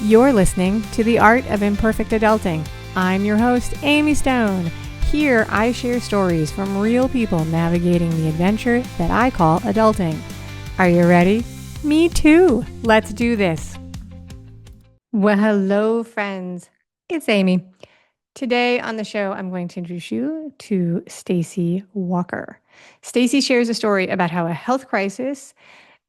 You're listening to The Art of Imperfect Adulting. I'm your host, Amy Stone. Here, I share stories from real people navigating the adventure that I call adulting. Are you ready? Me too. Let's do this. Well, hello, friends. It's Amy. Today on the show, I'm going to introduce you to Stacie Walker. Stacie shares a story about how a health crisis,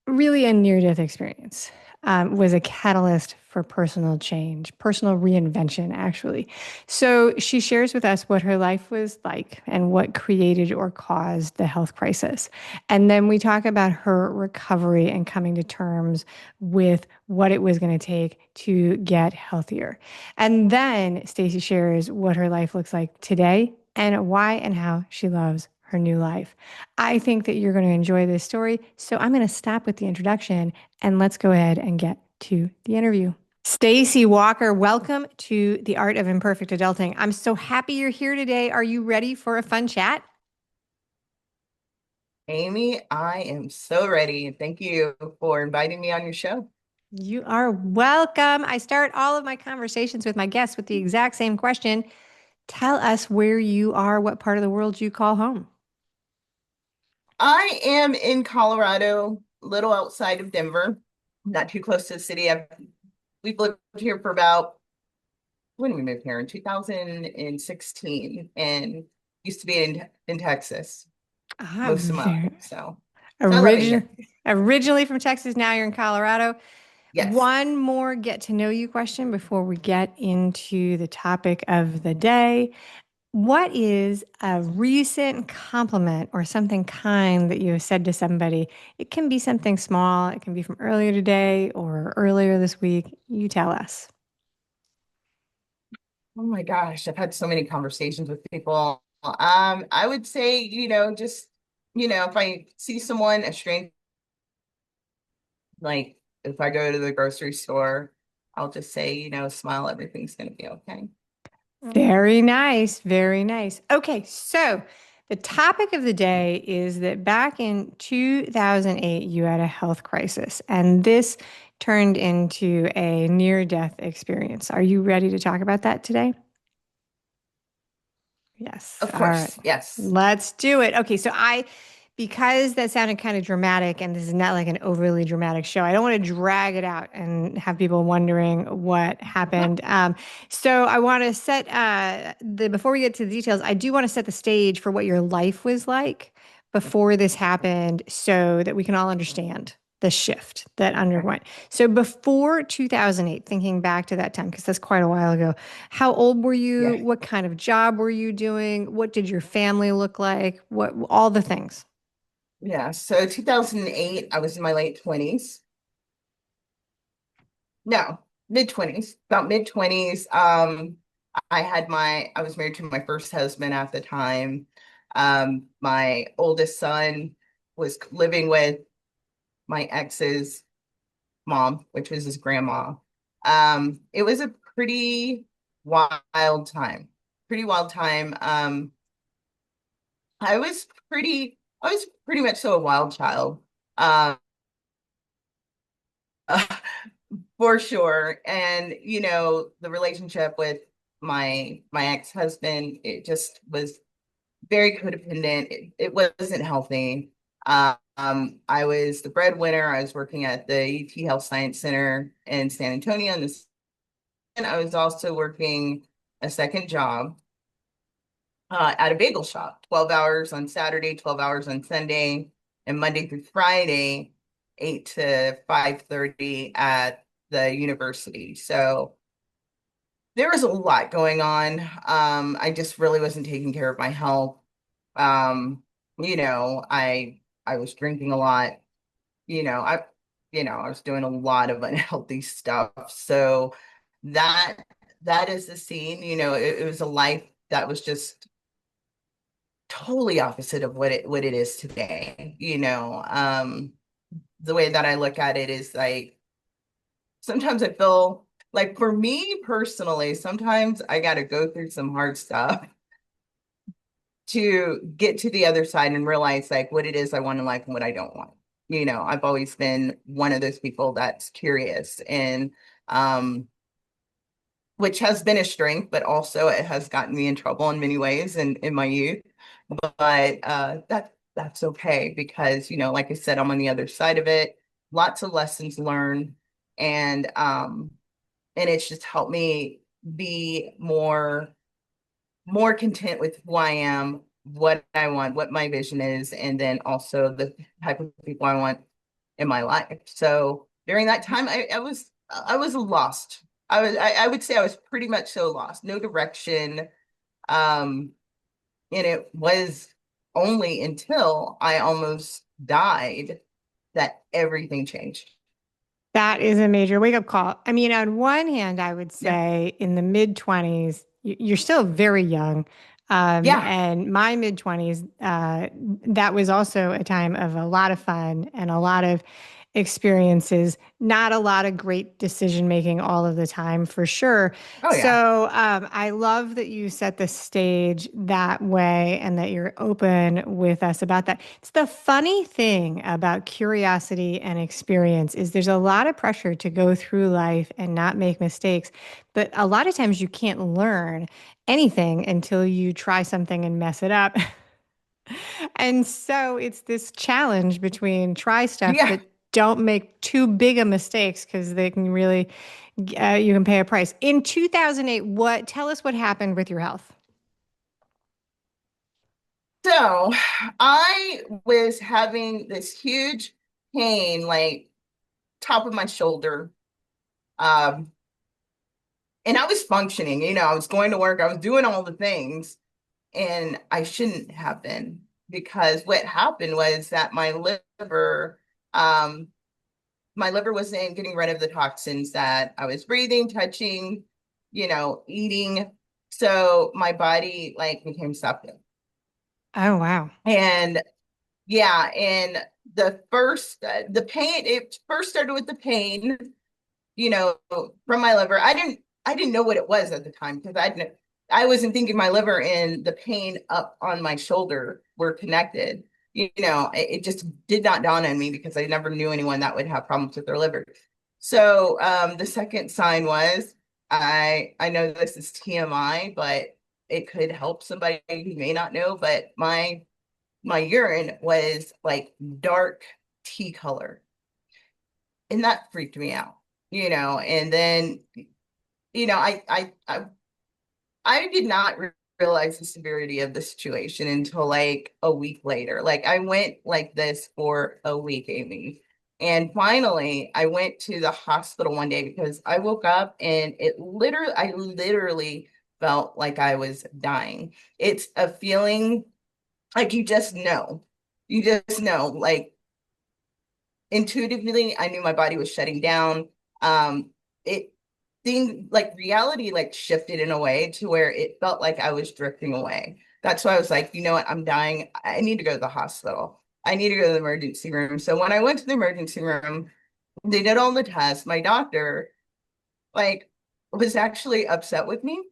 really a near-death experience, was a catalyst for personal change, personal reinvention, actually. So she shares with us what her life was like and what created or caused the health crisis. And then we talk about her recovery and coming to terms with what it was going to take to get healthier. And then Stacie shares what her life looks like today and why and how she loves her new life. I think that you're going to enjoy this story. So I'm going to stop with the introduction and let's go ahead and get to the interview. Stacie Walker, welcome to The Art of Imperfect Adulting. I'm so happy you're here today. Are you ready for a fun chat? Amy, I am so ready. Thank you for inviting me on your show. You are welcome. I start all of my conversations with my guests with the exact same question. Tell us where you are, what part of the world you call home. I am in Colorado, a little outside of Denver, not too close to the city. We've lived here for about, when we moved here in 2016 and used to be in Texas Ah, most of my very life. So I love it origin, here. originally from Texas, now you're in Colorado. Yes. One more get to know you question before we get into the topic of the day. What is a recent compliment or something kind that you have said to somebody? It can be something small, it can be from earlier today or earlier this week. You tell us. Oh my gosh, I've had so many conversations with people. I would say, just, if I see someone, a stranger, like if I go to the grocery store, I'll just say, smile, everything's going to be okay. Very nice. Very nice. Okay, so the topic of the day is that back in 2008, you had a health crisis, and this turned into a near-death experience. Are you ready to talk about that today? Yes. Of All right. course, yes. Let's do it. Okay, because that sounded kind of dramatic, and this is not like an overly dramatic show, I don't want to drag it out and have people wondering what happened. So I want to set before we get to the details, I do want to set the stage for what your life was like before this happened, so that we can all understand the shift that Okay. underwent. So before 2008, thinking back to that time, because that's quite a while ago, how old were you? Yeah. What kind of job were you doing? What did your family look like? What, all the things. Yeah. So 2008, I was in my late 20s. No, mid 20s, about mid 20s. I was married to my first husband at the time. My oldest son was living with my ex's mom, which was his grandma. It was a wild time, pretty wild time. I was pretty much so a wild child, um, for sure. And the relationship with my ex-husband, it just was very codependent. It wasn't healthy. I was the breadwinner. I was working at the UT Health Science Center in San Antonio, and I was also working a second job at a bagel shop, 12 hours on Saturday, 12 hours on Sunday, and Monday through Friday, 8 to 5:30 at the university. So there was a lot going on. I just really wasn't taking care of my health. Um, I was drinking a lot. You know, I I was doing a lot of unhealthy stuff. So that that is the scene. It was a life that was just totally opposite of what it is today. The way that I look at it is like sometimes I feel like for me personally, sometimes I got to go through some hard stuff to get to the other side and realize like what it is I want in life and what I don't want. I've always been one of those people that's curious and which has been a strength, but also it has gotten me in trouble in many ways in my youth. But that's okay because, like I said, I'm on the other side of it. Lots of lessons learned, and it's just helped me be more content with who I am, what I want, what my vision is, and then also the type of people I want in my life. So during that time, I was lost. I would say I was pretty much so lost, no direction. Um, and it was only until I almost died that everything changed. That is a major wake up call. I mean, on one hand, I would Yeah. say in the mid 20s, you're still very young. Yeah. And my mid 20s, that was also a time of a lot of fun and a lot of experiences, not a lot of great decision making all of the time, for sure. Oh yeah. So I love that you set the stage that way and that you're open with us about that. It's the funny thing about curiosity and experience is there's a lot of pressure to go through life and not make mistakes, but a lot of times you can't learn anything until you try something and mess it up. And so it's this challenge between try stuff, Yeah. but don't make too big of mistakes because they can really, you can pay a price. In 2008, tell us what happened with your health. So I was having this huge pain, like top of my shoulder. Um, and I was functioning, I was going to work, I was doing all the things, and I shouldn't have been because what happened was that um, my liver wasn't getting rid of the toxins that I was breathing, touching, eating. So my body like became septic. Oh, wow. And yeah, and the pain, it first started with the pain, from my liver. I didn't know what it was at the time because I wasn't thinking my liver and the pain up on my shoulder were connected. It just did not dawn on me because I never knew anyone that would have problems with their liver. So the second sign was I know this is TMI, but it could help somebody who may not know, but my urine was like dark tea color. And that freaked me out, and then, I did not realize the severity of the situation until like a week later. Like I went like this for a week, Amy. And finally, I went to the hospital one day because I woke up and I literally felt like I was dying. It's a feeling like you just know. You just know, like intuitively, I knew my body was shutting down. It thing like reality like shifted in a way to where it felt like I was drifting away. That's why I was like, you know what, I'm dying. I need to go to the hospital. I need to go to the emergency room. So when I went to the emergency room, they did all the tests. My doctor like was actually upset with me.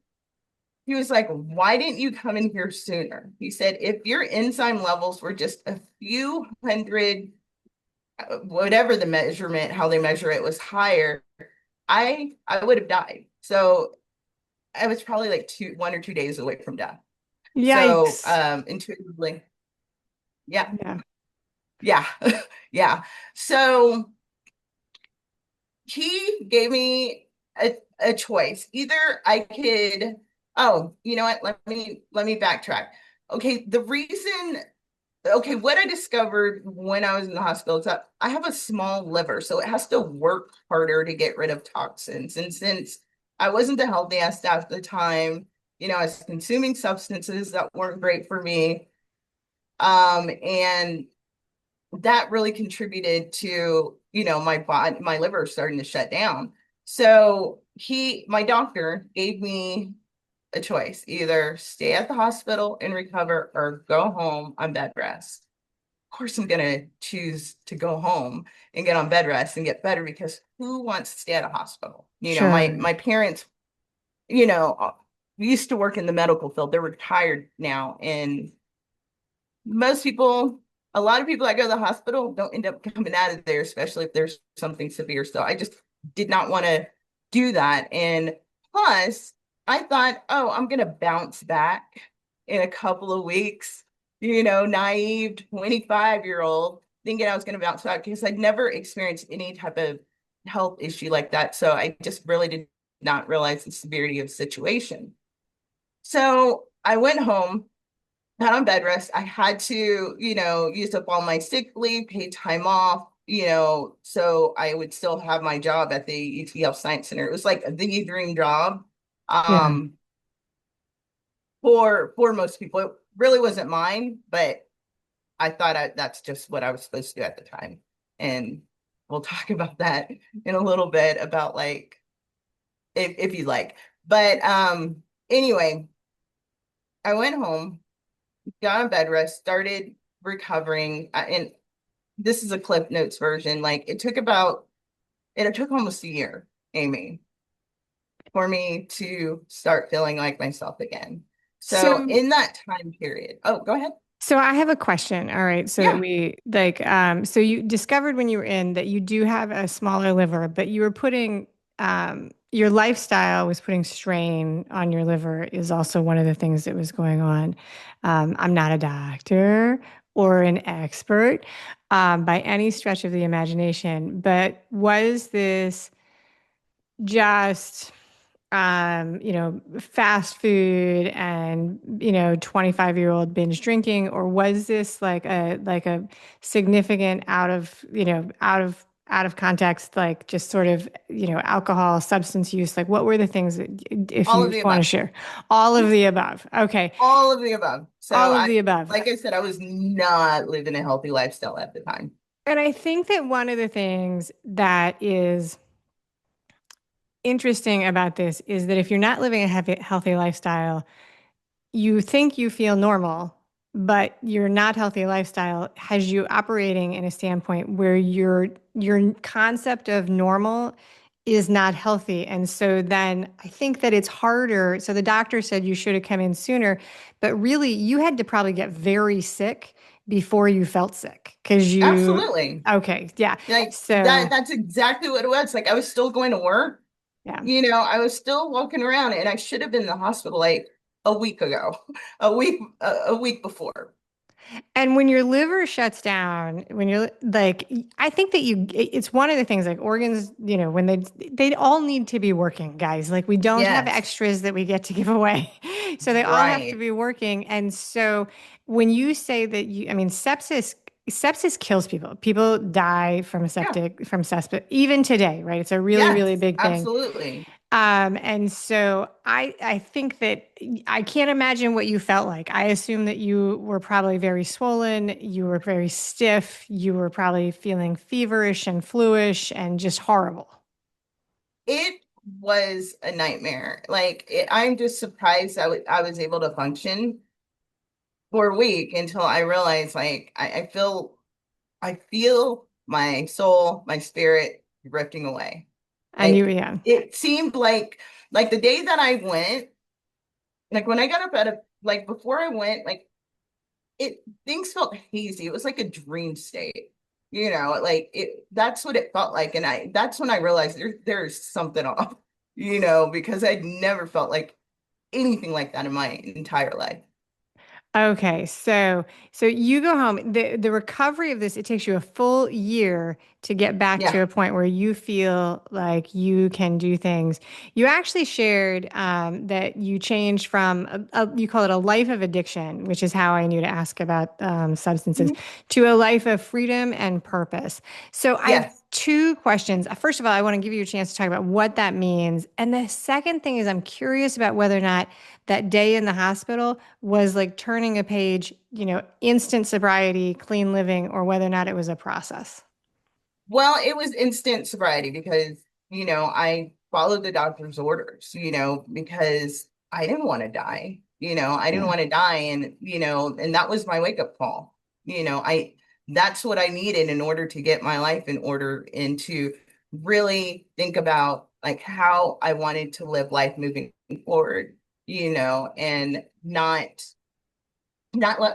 He was like, why didn't you come in here sooner? He said, if your enzyme levels were just a few hundred, whatever the measurement, how they measure it was higher, I would have died. So I was probably like 1 or 2 days away from death. So Yikes. intuitively, yeah, Yeah. yeah, yeah. So he gave me a choice. Either I could, oh, you know what? Let me backtrack. Okay, what I discovered when I was in the hospital is that I have a small liver, so it has to work harder to get rid of toxins. And since I wasn't the healthiest at the time, I was consuming substances that weren't great for me. And that really contributed to, my liver starting to shut down. So my doctor gave me a choice, either stay at the hospital and recover or go home on bed rest. Of course, I'm going to choose to go home and get on bed rest and get better because who wants to stay at a hospital? My Sure. parents, you know, used to work in the medical field. They're retired now. And most people, a lot of people that go to the hospital don't end up coming out of there, especially if there's something severe. So I just did not want to do that. And Plus, I thought, oh, I'm going to bounce back in a couple of weeks, naive 25-year-old thinking I was going to bounce back because I'd never experienced any type of health issue like that. So I just really did not realize the severity of the situation. So I went home, got on bed rest. I had to, use up all my sick leave, pay time off, so I would still have my job at the UT Health Science Center. It was like the dream job. Yeah. Um, for most people, it really wasn't mine, but I thought that's just what I was supposed to do at the time. And we'll talk about that in a little bit about like if you like. But anyway, I went home, got on bed rest, started recovering, and this is a Cliff Notes version. Like it took almost a year, Amy, for me to start feeling like myself again. So So in that time period, oh, go ahead. So I have a question. All right. So that Yeah, we so you discovered when you were in that you do have a smaller liver, but you were putting, your lifestyle was putting strain on your liver is also one of the things that was going on. I'm not a doctor or an expert, by any stretch of the imagination, but was this just fast food and, 25-year-old binge drinking, or was this like a significant out of context, like just sort of, alcohol, substance use? Like what were the things that, if all you of the want to above. share? All of the above. Okay. All of the above. So All of I, the above. like I said, I was not living a healthy lifestyle at the time. And I think that one of the things that is interesting about this is that if you're not living a healthy lifestyle, you think you feel normal, but your not healthy lifestyle has you operating in a standpoint where your concept of normal is not healthy. And so then I think that it's harder. So the doctor said you should have come in sooner, but really you had to probably get very sick before you felt sick because Absolutely. okay, yeah. Like So, that's exactly what it was. Like I was still going to work, yeah. I was still walking around and I should have been in the hospital like a week ago, a week before. And when your liver shuts down, when you're like, I think that it's one of the things like organs, when they all need to be working, guys. Like we don't have Yes, extras that we get to give away. So they all have to right. be working. And so when you say that I mean, sepsis kills people. People die Yeah. from sepsis, even today, right? It's a really, really Yes, big thing. absolutely. And so I think that I can't imagine what you felt like. I assume that you were probably very swollen, you were very stiff, you were probably feeling feverish and fluish and just horrible. It was a nightmare. I'm just surprised I was able to function for a week until I realized like I feel my soul, my spirit drifting away. And you, Like yeah. it seemed like the day that I went, like when I got up like before I went, like it things felt hazy. It was like a dream state. Like that's what it felt like. And that's when I realized there's something off, because I'd never felt like anything like that in my entire life. Okay, so you go home. The recovery of this, it takes you a full year to get back to Yeah. a point where you feel like you can do things. You actually shared, that you changed from you call it a life of addiction, which is how I knew to ask about, substances, Mhm. to a life of freedom and purpose. So I have Yes. two questions. First of all, I want to give you a chance to talk about what that means, and the second thing is I'm curious about whether or not that day in the hospital was like turning a page, instant sobriety, clean living, or whether or not it was a process. Well, it was instant sobriety because, I followed the doctor's orders, because I didn't want to die. I didn't Yeah. want to die. And that was my wake up call. That's what I needed in order to get my life in order and to really think about like how I wanted to live life moving forward, and not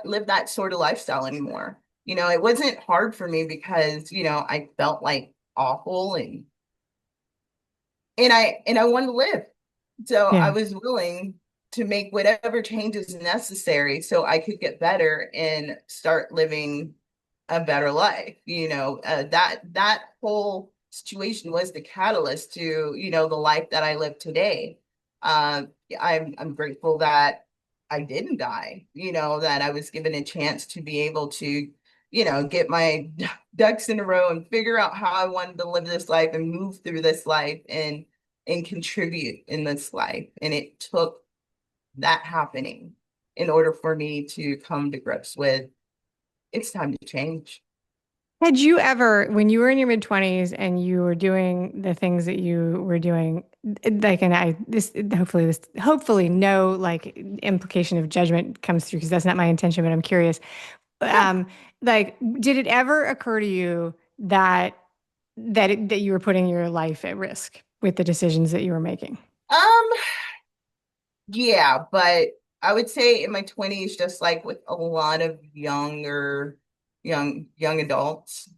live that sort of lifestyle anymore. It wasn't hard for me because, I felt like awful and I wanted to live. So I Yeah. was willing to make whatever changes necessary so I could get better and start living a better life. That whole situation was the catalyst to, the life that I live today. Uh, I'm grateful that I didn't die, that I was given a chance to be able to, get my ducks in a row and figure out how I wanted to live this life and move through this life and contribute in this life. And it took that happening in order for me to come to grips with it's time to change. Had you ever, when you were in your mid 20s and you were doing the things that you were doing, like, and hopefully no like implication of judgment comes through because that's not my intention, but I'm curious. Yeah. Um, like, did it ever occur to you that that you were putting your life at risk with the decisions that you were making? Um, yeah, but I would say in my 20s, just like with a lot of young adults,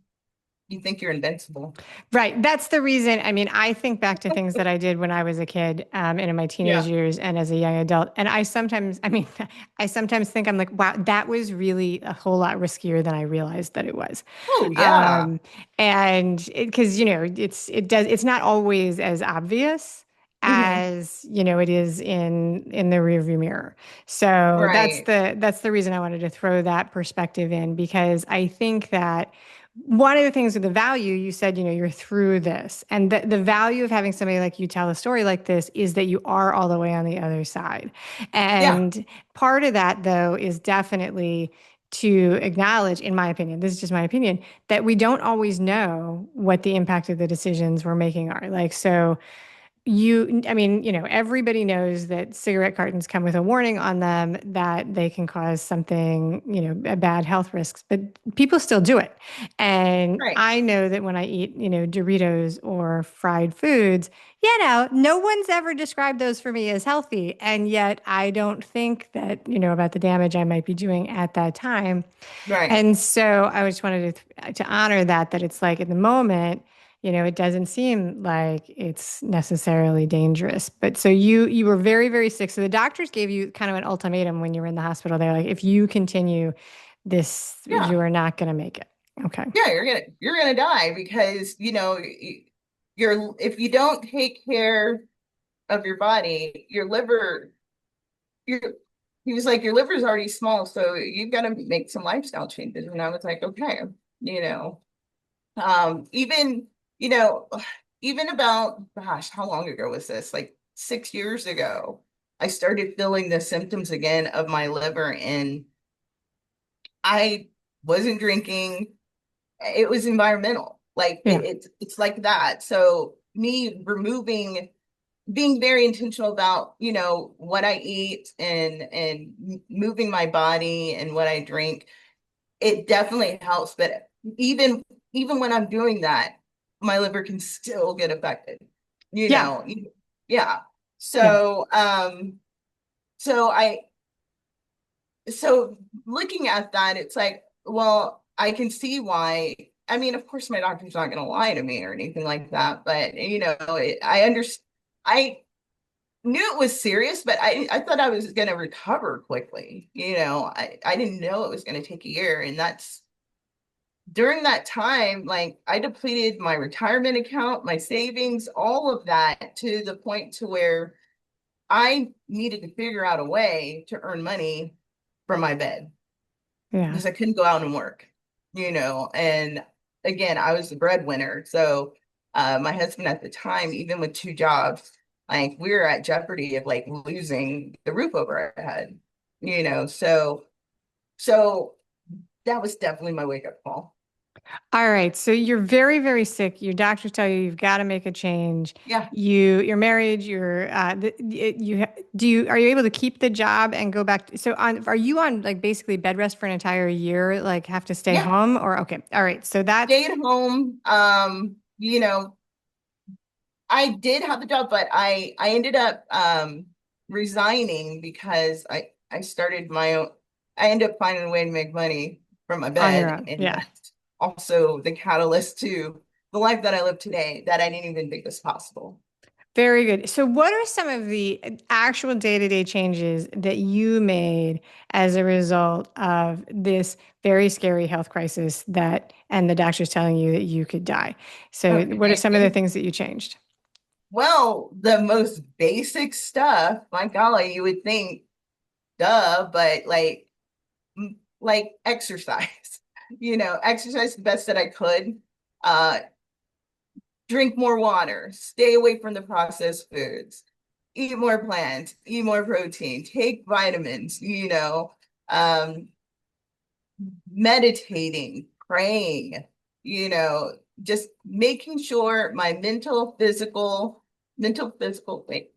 you think you're invincible. Right. That's the reason. I mean, I think back to things that I did when I was a kid, and in my teenage Yeah. years and as a young adult. And I mean, I sometimes think I'm like, wow, that was really a whole lot riskier than I realized that it was. Oh, yeah. Um, and because, it's not always as obvious Hmm. as, it is in the rearview mirror. So Right. that's the reason I wanted to throw that perspective in because I think that one of the things with the value, you said, you're through this. And the value of having somebody like you tell a story like this is that you are all the way on the other side. Yeah. And part of that, though, is definitely to acknowledge, in my opinion, this is just my opinion, that we don't always know what the impact of the decisions we're making are. Like, so I mean, everybody knows that cigarette cartons come with a warning on them that they can cause something, a bad health risks, but people still do it. And Right. I know that when I eat, Doritos or fried foods, no one's ever described those for me as healthy. And yet I don't think that, about the damage I might be doing at that time. Right. And so I just wanted to honor that it's like in the moment, it doesn't seem like it's necessarily dangerous. But so you were very, very sick. So the doctors gave you kind of an ultimatum when you were in the hospital. They're like, if you continue this, Yeah. you are not going to make it. Okay. Yeah, you're gonna die because you're if you don't take care of your body, your liver, your he was like, your liver's already small, so you've got to make some lifestyle changes. And I was like, okay, you know, even, you know, even about, gosh, how long ago was this? Like 6 years ago, I started feeling the symptoms again of my liver, and I wasn't drinking. It was environmental. Like Yeah. it's like that. So me removing, being very intentional about, what I eat and moving my body and what I drink, it definitely helps. But even even when I'm doing that, my liver can still get affected. You Yeah. know, yeah. Yeah. So so I so looking at that, it's like, well, I can see why. I mean, of course, my doctor's not going to lie to me or anything like that, but I understand. I knew it was serious, but I thought I was going to recover quickly. I didn't know it was going to take a year, and that's during that time. Like I depleted my retirement account, my savings, all of that to the point to where I needed to figure out a way to earn money from my bed Yeah. because I couldn't go out and work, and again, I was the breadwinner. So my husband at the time, even with two jobs, like we were at jeopardy of like losing the roof over our head, so that was definitely my wake up call. All right. So you're very, very sick. Your doctors tell you you've got to make a change. Yeah, You're married. Are you able to keep the job and go back? Are you on like basically bed rest for an entire year? Like have to stay yeah, home or okay. All right. So stay that's at home. I did have a job, but I ended up resigning because I started my own. I ended up finding a way to make money from my on your bed, own. and Yeah. that's also the catalyst to the life that I live today that I didn't even think was possible. Very good. So, what are some of the actual day-to-day changes that you made as a result of this very scary health crisis that, and the doctor's telling you that you could die? So, what are some of the Okay. things that you changed? Well, the most basic stuff, my golly, you would think, duh, but like exercise, exercise the best that I could. Uh, Drink more water, stay away from the processed foods, eat more plants, eat more protein, take vitamins, um, meditating, praying, you know, just making sure my wait,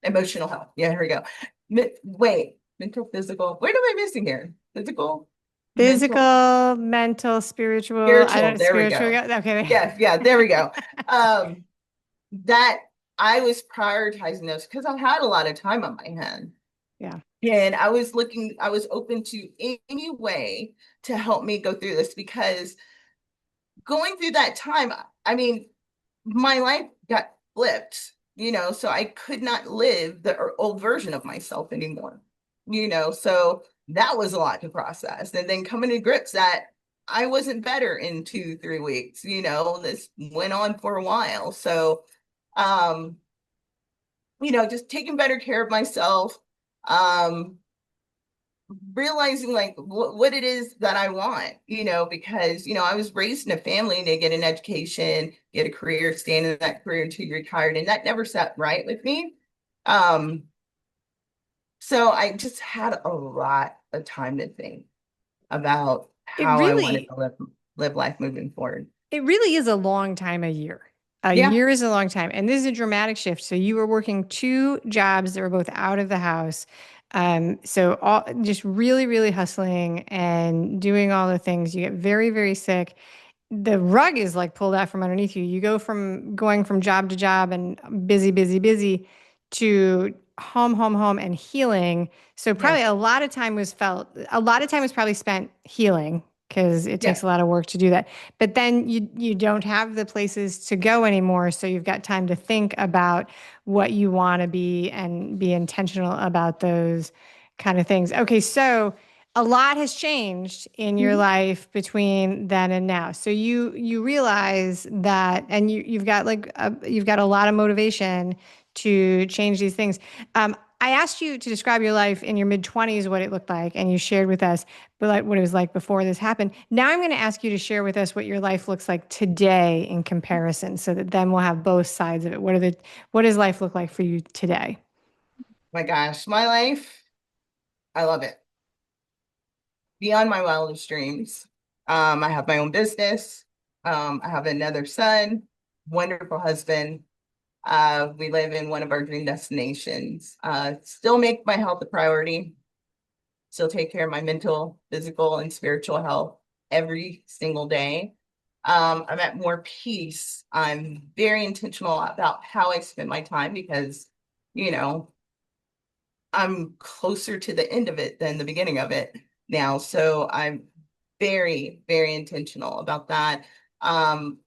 emotional health. Yeah, here we go. Mental, physical. What am I missing here? Physical, mental, Physical, mental, spiritual. I spiritual. don't, There we spiritual. go. Yeah, okay. Yes, yeah, there we go. Um, that I was prioritizing those because I had a lot of time on my hand. Yeah. And I was open to any way to help me go through this because going through that time, I mean, my life got flipped, so I could not live the old version of myself anymore, so that was a lot to process. And then coming to grips that I wasn't better in 2, 3 weeks, this went on for a while. So, um, just taking better care of myself, um, realizing like what it is that I want, because, I was raised in a family to get an education, get a career, stay in that career until you're retired. And that never sat right with me. Um, so I just had a lot of time to think about It how I wanted really, to live life moving forward. it really is a long time a year. A Yeah, year is a long time. And this is a dramatic shift. So you were working two jobs that were both out of the house. So all just really, really hustling and doing all the things. You get very, very sick. The rug is like pulled out from underneath you. You go from going from job to job and busy, busy, busy to home, home, home and healing. So yeah, probably a lot of time was probably spent healing because it takes yeah. a lot of work to do that. But then you don't have the places to go anymore. So you've got time to think about what you want to be and be intentional about those kind of things. Okay, so a lot has changed in your Mhm. life between then and now. So you realize that, and you've got a lot of motivation to change these things. I asked you to describe your life in your mid-20s, what it looked like, and you shared with us, but like what it was like before this happened. Now I'm going to ask you to share with us what your life looks like today in comparison, so that then we'll have both sides of it. What does life look like for you today? My gosh, my life, I love it beyond my wildest dreams. I have my own business. I have another son, wonderful husband. We live in one of our dream destinations. Still make my health a priority. Still take care of my mental, physical, and spiritual health every single day. I'm at more peace. I'm very intentional about how I spend my time because, you know, I'm closer to the end of it than the beginning of it now. So I'm very, very intentional about that. Um,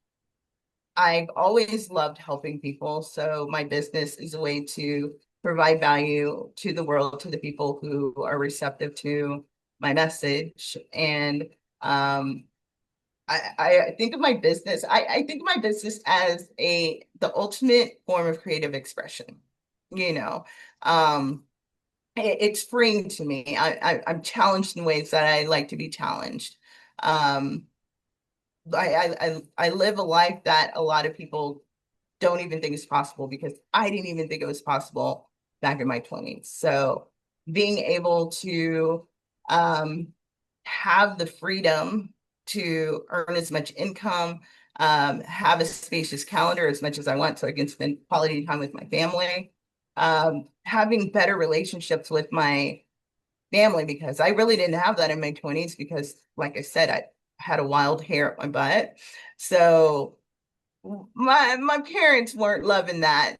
I've always loved helping people. So my business is a way to provide value to the world, to the people who are receptive to my message. And um, I think of my business, I think of my business as the ultimate form of creative expression, you know. Um, it's freeing to me. I'm challenged in ways that I like to be challenged. Um, I live a life that a lot of people don't even think is possible because I didn't even think it was possible back in my 20s. So being able to um, have the freedom to earn as much income, have a spacious calendar as much as I want so I can spend quality time with my family, having better relationships with my family because I really didn't have that in my 20s because, like I said, I had a wild hair up my butt. So my parents weren't loving that,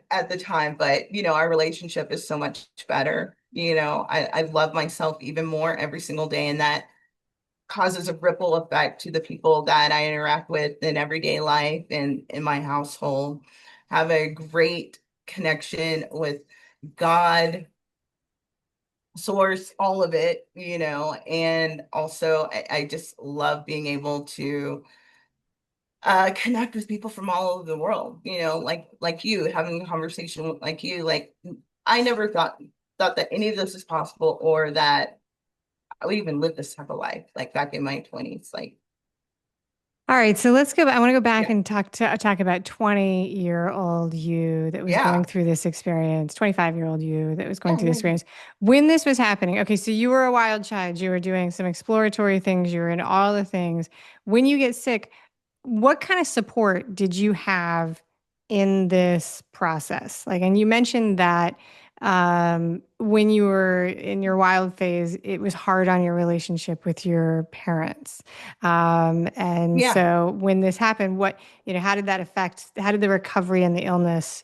at the time, but our relationship is so much better. I love myself even more every single day, and that causes a ripple effect to the people that I interact with in everyday life and in my household. have a great connection with God, source, all of it, and also I just love being able to connect with people from all over the world, like you having a conversation like you, like I never thought that any of this was possible or that I would even live this type of life, like back in my 20s. Like, All right, so let's go. I want to go back yeah, and talk about 20-year-old you that was going yeah, through this experience, 25-year-old you that was going yeah, through this yeah, yeah. experience. When this was happening, okay, so you were a wild child. You were doing some exploratory things. You were in all the things. When you get sick, what kind of support did you have in this process? Like, and you mentioned that when you were in your wild phase, it was hard on your relationship with your parents. And Yeah. so when this happened, how did that how did the recovery and the illness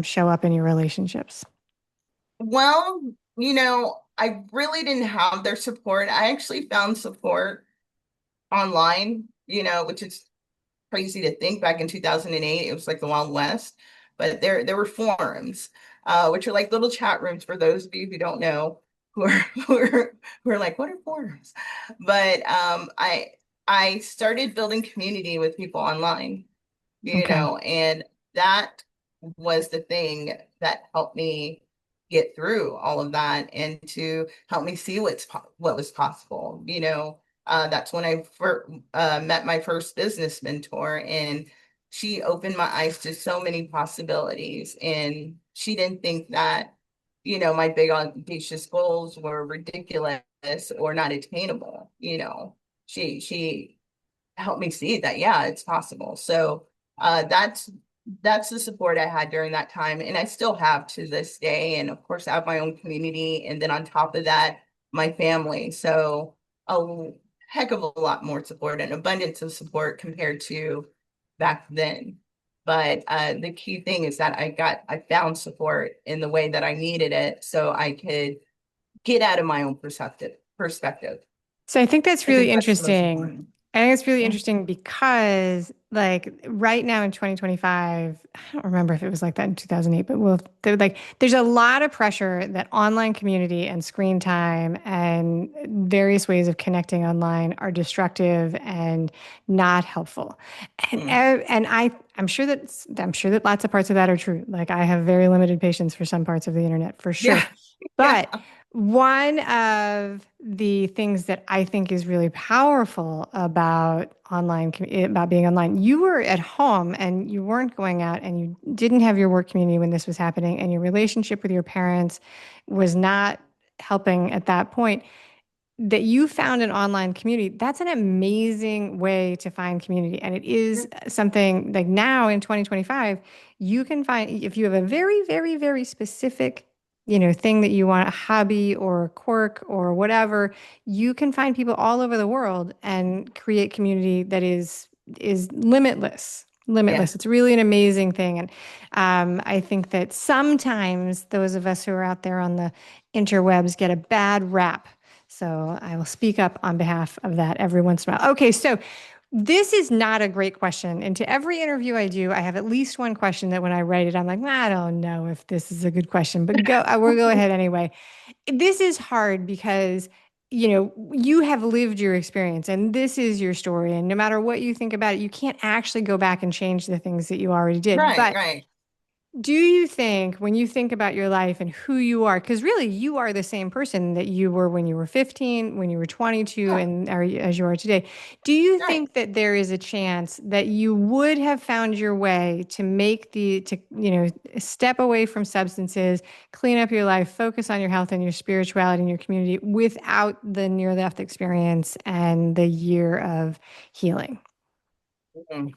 show up in your relationships? Well, I really didn't have their support. I actually found support online, which is crazy to think. Back in 2008, it was like the Wild West, but there were forums, which are like little chat rooms for those of you who don't know, who are who are like, what are forums? But I started building community with people online, Okay. and that was the thing that helped me get through all of that and to help me see what was possible. That's when I met my first business mentor, and she opened my eyes to so many possibilities. And she didn't think that, my big audacious goals were ridiculous or not attainable. She helped me see that, yeah, it's possible. So that's the support I had during that time, and I still have to this day. And of course, I have my own community, and then on top of that, my family. So a heck of a lot more support, an abundance of support compared to back then. But the key thing is that I found support in the way that I needed it, so I could get out of my own perspective. So I think that's I really think that's the most interesting. important. I think it's really Yeah. interesting because, like, right now in 2025, I don't remember if it was like that in 2008, but there's a lot of pressure that online community and screen time and various ways of connecting online are destructive and not helpful. Mm. I'm sure that lots of parts of that are true. Like, I have very limited patience for some parts of the internet for sure. Yeah. Yeah. But one of the things that I think is really powerful about about being online, you were at home and you weren't going out and you didn't have your work community when this was happening, and your relationship with your parents was not helping at that point. That you found an online community, that's an amazing way to find community. And it is something like now in 2025, you can find if you have a very, very, very specific, thing that you want, a hobby or a quirk or whatever, you can find people all over the world and create community that is limitless. Yeah. Limitless. It's really an amazing thing. And I think that sometimes those of us who are out there on the interwebs get a bad rap, so I will speak up on behalf of that every once in a while. Okay, so this is not a great question. And to every interview I do, I have at least one question that when I write it, I'm like, I don't know if this is a good question, but we'll go ahead anyway. This is hard because, you have lived your experience and this is your story. And no matter what you think about it, you can't actually go back and change the things that you already did. Right, But right. do you think, when you think about your life and who you are, because really you are the same person that you were when you were 15, when you were 22, Yeah, and as you are today, do you right. think that there is a chance that you would have found your way to step away from substances, clean up your life, focus on your health and your spirituality and your community without the near-death experience and the year of healing? Mhm.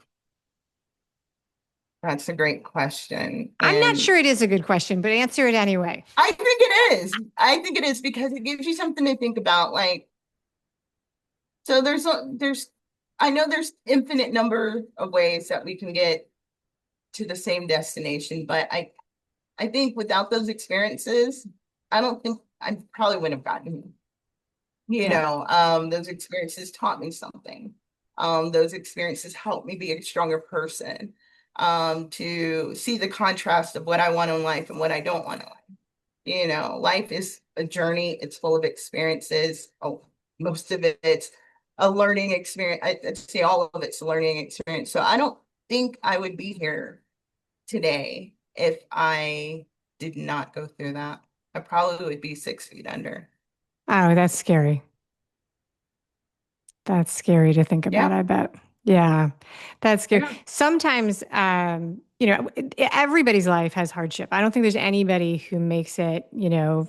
That's a great question. I'm not And sure it is a good question, but answer it anyway. I think it is. I think it is because it gives you something to think about. Like, so I know there's infinite number of ways that we can get to the same destination, but I think without those experiences, I don't think I probably wouldn't have gotten here. Yeah. Those experiences taught me something. Those experiences helped me be a stronger person. to see the contrast of what I want in life and what I don't want in life. Life is a journey. It's full of experiences. Oh, most of it's a learning experience. I'd say all of it's a learning experience. So I don't think I would be here today if I did not go through that. I probably would be 6 feet under. Oh, that's scary. That's scary to think about, Yeah, I bet. Yeah, that's scary. yeah, Sometimes, everybody's life has hardship. I don't think there's anybody who makes it,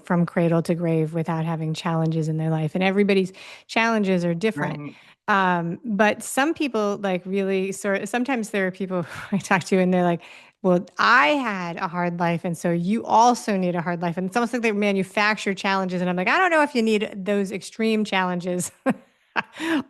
from cradle to grave without having challenges in their life. And everybody's challenges are different. right. But some people like really sometimes there are people who I talk to and they're like, well, I had a hard life, and so you also need a hard life. And it's almost like they manufacture challenges. And I'm like, I don't know if you need those extreme challenges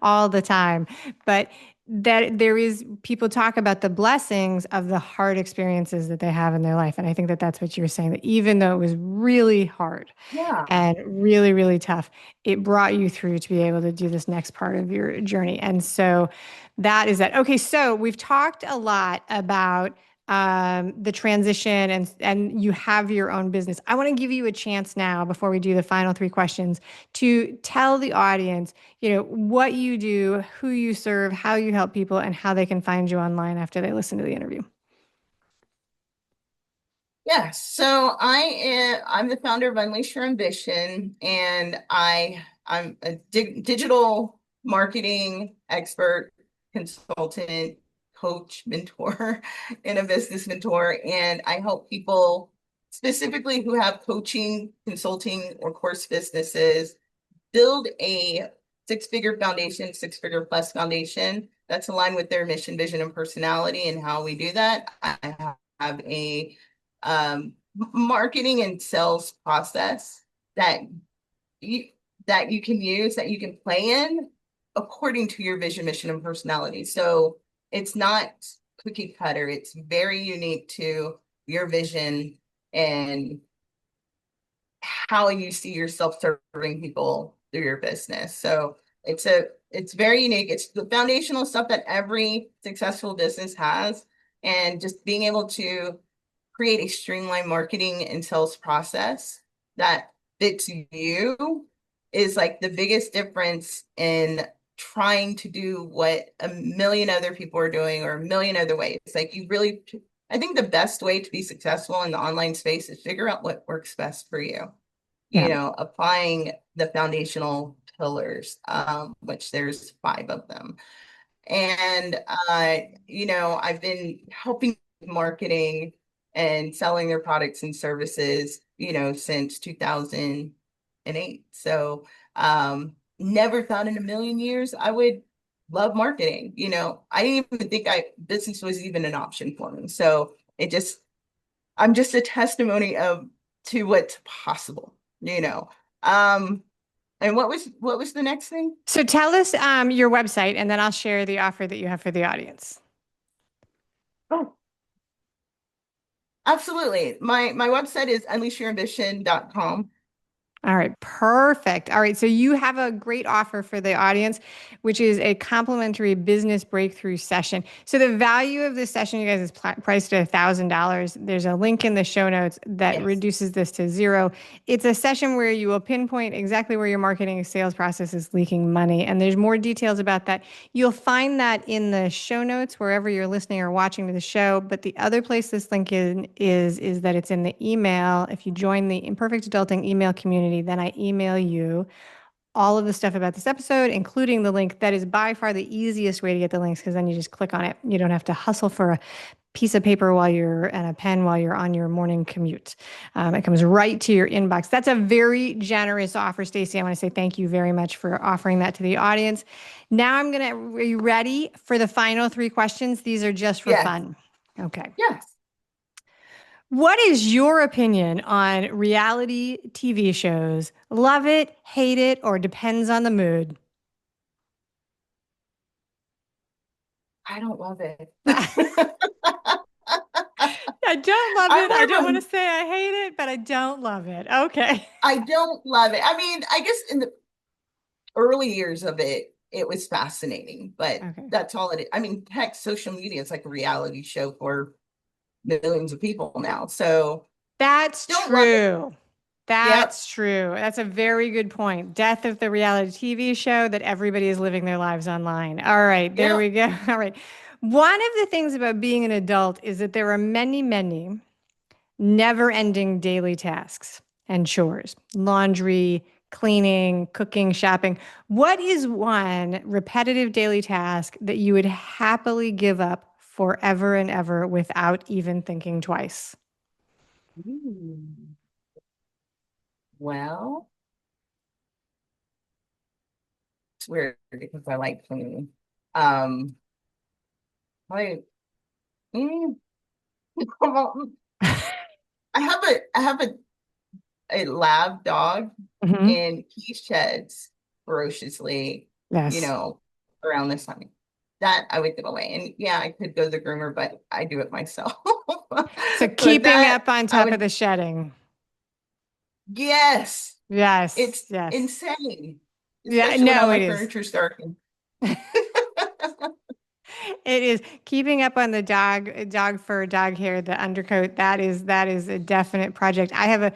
all the time. But that there is, people talk about the blessings of the hard experiences that they have in their life. And I think that that's what you're saying, that even though it was really hard Yeah. and really, really tough, it brought you through to be able to do this next part of your journey. And so that is that. Okay, so we've talked a lot about the transition and you have your own business. I want to give you a chance now before we do the final three questions to tell the audience, what you do, who you serve, how you help people, and how they can find you online after they listen to the interview. Yeah, so I'm the founder of Unleash Your Ambition, and I'm a digital marketing expert, consultant, coach, mentor, and a business mentor. And I help people specifically who have coaching, consulting, or course businesses build a six-figure foundation, six-figure plus foundation that's aligned with their mission, vision, and personality. And how we do that, I have a marketing and sales process that you that you can use, that you can play in according to your vision, mission, and personality. So it's not cookie cutter. It's very unique to your vision and how you see yourself serving people through your business. So it's very unique. It's the foundational stuff that every successful business has, and just being able to create a streamlined marketing and sales process that fits you is like the biggest difference in trying to do what a million other people are doing or a million other ways. Like I think the best way to be successful in the online space is figure out what works best for you. Yeah. Applying the foundational pillars, which there's 5 of them. And, I've been helping marketing and selling their products and services, since 2008. So, never thought in a million years I would love marketing. I didn't even think business was even an option for me. So I'm just a testimony to what's possible, you know. Um, and what was the next thing? So tell us your website, and then I'll share the offer that you have for the audience. Oh, absolutely. My website is unleashyourambition.com. All right, perfect. All right, so you have a great offer for the audience, which is a complimentary business breakthrough session. So the value of this session, you guys, is priced at $1,000. There's a link in the show notes that Yes. reduces this to zero. It's a session where you will pinpoint exactly where your marketing and sales process is leaking money, and there's more details about that. You'll find that in the show notes wherever you're listening or watching to the show. But the other place this link is that it's in the email. If you join the Imperfect Adulting email community, then I email you all of the stuff about this episode, including the link. That is by far the easiest way to get the links, because then you just click on it. You don't have to hustle for a piece of paper and a pen while you're on your morning commute. It comes right to your inbox. That's a very generous offer, Stacie. I want to say thank you very much for offering that to the audience. Now are you ready for the final 3 questions? These are just for Yes. fun. Okay. Yes. What is your opinion on reality TV shows? Love it, hate it, or depends on the mood? I don't love it. I don't love I'm it. I don't more want of to say I hate it, but I don't love it. Okay. I don't love it. I mean, I guess in the early years of it, it was fascinating, but that's all it is. I mean, heck, social media is like a reality show for millions of people now. So that's don't love it. true. That's true. That's a very good point. Death of the reality TV show that everybody is living their lives online. All right, there we go. All right. One of the things about being an adult is that there are many, many never-ending daily tasks and chores. Laundry, cleaning, cooking, shopping. What is one repetitive daily task that you would happily give up forever and ever without even thinking twice? Well, it's weird because I like cleaning. I, mm, I have a lab dog, and he sheds ferociously, Yes. around this time. That I would give away. And yeah, I could go to the groomer, but I do it myself. So But keeping that up on I top of would, the shedding. yes, Yes, it's yes. insane, Yeah, especially when all no, my it is. furniture's darkened. It is keeping up on the dog fur, dog hair, the undercoat. That is a definite project. I have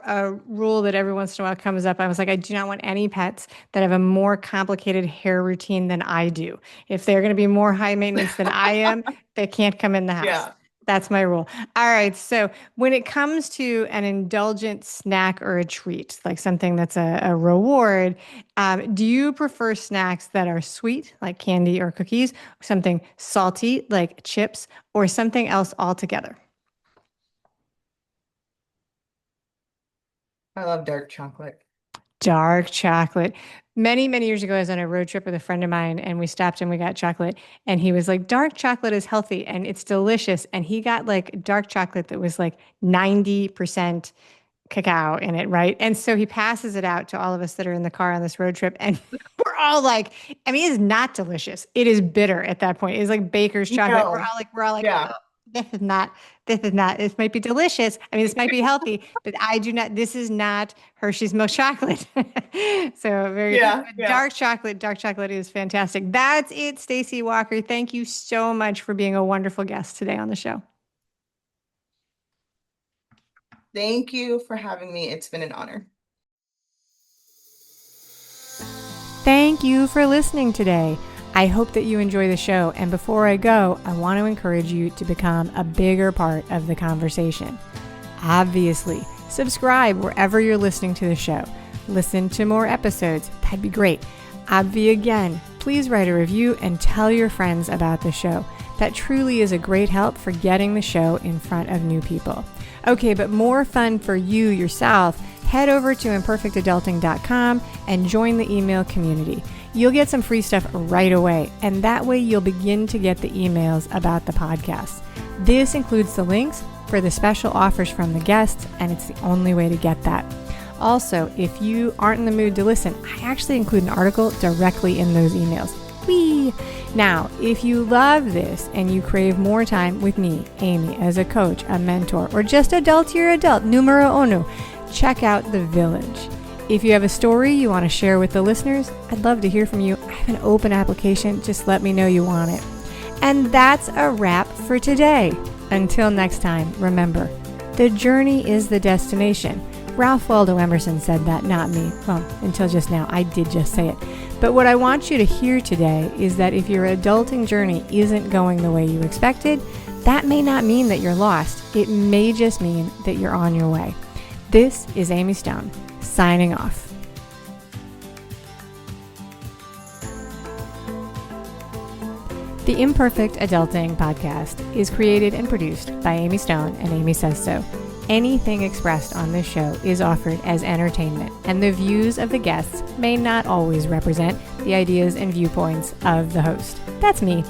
a rule that every once in a while comes up. I was like, I do not want any pets that have a more complicated hair routine than I do. If they're going to be more high maintenance than I am, they can't come in the house. Yeah. That's my rule. All right. So when it comes to an indulgent snack or a treat, like something that's a reward, do you prefer snacks that are sweet, like candy or cookies, something salty, like chips, or something else altogether? I love dark chocolate. Dark chocolate. Many, many years ago, I was on a road trip with a friend of mine and we stopped and we got chocolate. And he was like, dark chocolate is healthy and it's delicious. And he got like dark chocolate that was like 90% cacao in it, right? And so he passes it out to all of us that are in the car on this road trip. And we're all like, I mean, it is not delicious. It is bitter at that point. It's like baker's chocolate. No. We're all like, Yeah. oh, this might be delicious. I mean, this might be healthy, but I do not, this is not Hershey's milk chocolate. So very, Yeah. but Yeah. dark chocolate is fantastic. That's it, Stacie Walker. Thank you so much for being a wonderful guest today on the show. Thank you for having me. It's been an honor. Thank you for listening today. I hope that you enjoy the show. And before I go, I want to encourage you to become a bigger part of the conversation. Obviously, subscribe wherever you're listening to the show. Listen to more episodes. That'd be great. Again, please write a review and tell your friends about the show. That truly is a great help for getting the show in front of new people. Okay, but more fun for you yourself, head over to imperfectadulting.com and join the email community. You'll get some free stuff right away, and that way you'll begin to get the emails about the podcast. This includes the links for the special offers from the guests, and it's the only way to get that. Also, if you aren't in the mood to listen, I actually include an article directly in those emails. Whee! Now, if you love this and you crave more time with me, Amy, as a coach, a mentor, or just adultier adult, numero uno, check out The Village. If you have a story you want to share with the listeners, I'd love to hear from you. I have an open application. Just let me know you want it. And that's a wrap for today. Until next time, remember, the journey is the destination. Ralph Waldo Emerson said that, not me. Well, until just now, I did just say it. But what I want you to hear today is that if your adulting journey isn't going the way you expected, that may not mean that you're lost. It may just mean that you're on your way. This is Amy Stone, signing off. The Imperfect Adulting podcast is created and produced by Amy Stone and Amy Says So. Anything expressed on this show is offered as entertainment, and the views of the guests may not always represent the ideas and viewpoints of the host. That's me.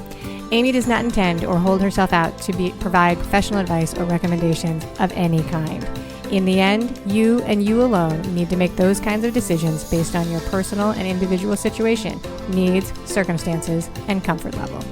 Amy does not intend or hold herself out to provide professional advice or recommendations of any kind. In the end, you and you alone need to make those kinds of decisions based on your personal and individual situation, needs, circumstances, and comfort level.